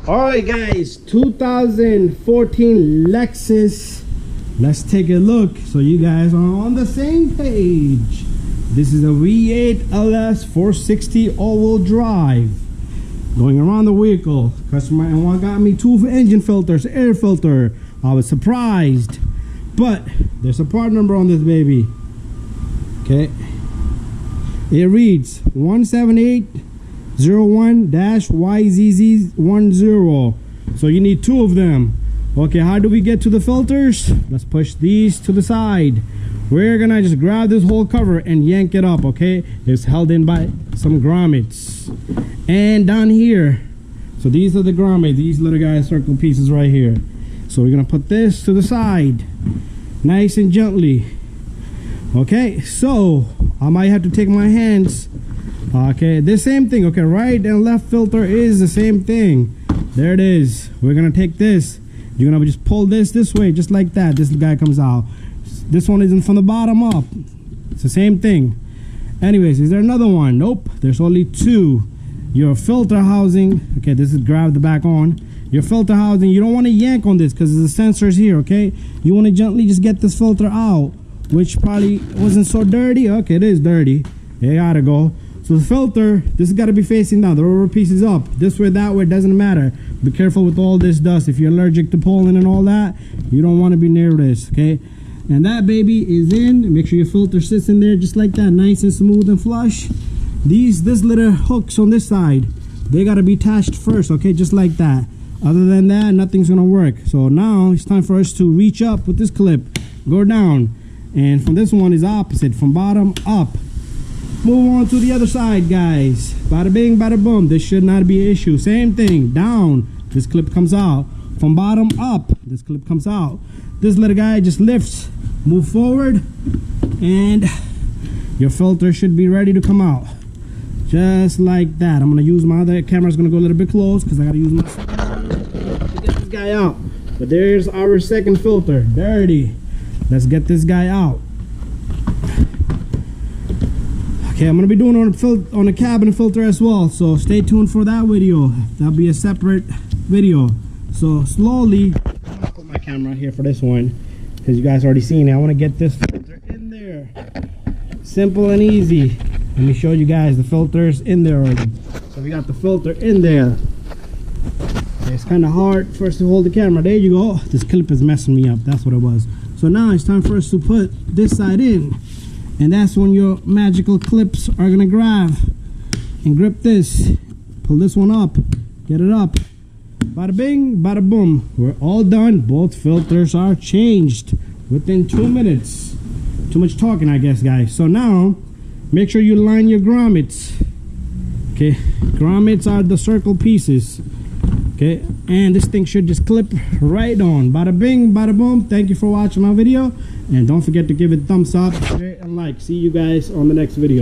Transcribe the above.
All right, guys, 2014 Lexus. Let's take a look so you guys are on the same page. This is a V8 LS460 all-wheel drive. Going around the vehicle, customer and got me 2 engine filters, air filter. I was surprised, but there's a part number on this baby. Okay, it reads 17801-YZZ10. So you need 2 of them. Okay, how do we get to the filters? Let's push these to the side. We're gonna just grab this whole cover and yank it up. Okay, it's held in by some grommets. And down here, so these are the grommets, these little guys, circle pieces right here. So we're gonna put this to the side nice and gently. Okay, so I might have to take my hands. Okay, the same thing. Okay, right and left filter is the same thing. There it is. We're gonna take this, you're gonna just pull this way, just like that. This guy comes out. This one isn't from the bottom up. It's the same thing. Anyways, is there another one? Nope, there's only 2. Your filter housing, okay, this is grab the back on. Your filter housing, you don't want to yank on this because the sensors here. Okay, you want to gently just get this filter out, which probably wasn't so dirty. Okay, it is dirty. It gotta go. So the filter, this has got to be facing down. The rubber piece is up. This way, that way, it doesn't matter. Be careful with all this dust. If you're allergic to pollen and all that, you don't want to be near this. Okay, and that baby is in. Make sure your filter sits in there just like that, nice and smooth and flush. This little hooks on this side, they got to be attached first. Okay, just like that. Other than that, nothing's gonna work. So now it's time for us to reach up with this clip, go down, and from this one is opposite, from bottom up. Move on to the other side, guys. Bada bing, bada boom. This should not be an issue. Same thing, down, this clip comes out. From bottom up, this clip comes out. This little guy just lifts, move forward, and your filter should be ready to come out. Just like that. I'm gonna use my other camera's gonna go a little bit close because I gotta use my second to get this guy out. But there's our second filter, dirty. Let's get this guy out. Okay, I'm gonna be doing on a cabin filter as well, so stay tuned for that video. That'll be a separate video. So slowly, I'm gonna put my camera here for this one because you guys already seen it. I want to get this filter in there. Simple and easy. Let me show you guys the filters in there already. So we got the filter in there. It's kind of hard first to hold the camera. There you go. This clip is messing me up. That's what it was. So now it's time for us to put this side in. And that's when your magical clips are gonna grab and grip this. Pull this one up, get it up. Bada bing, bada boom. We're all done. Both filters are changed within 2 minutes. Too much talking, I guess, guys. So now make sure you line your grommets. Okay, grommets are the circle pieces. Okay, and this thing should just clip right on. Bada bing, bada boom. Thank you for watching my video, and don't forget to give it a thumbs up, share, and like. See you guys on the next video.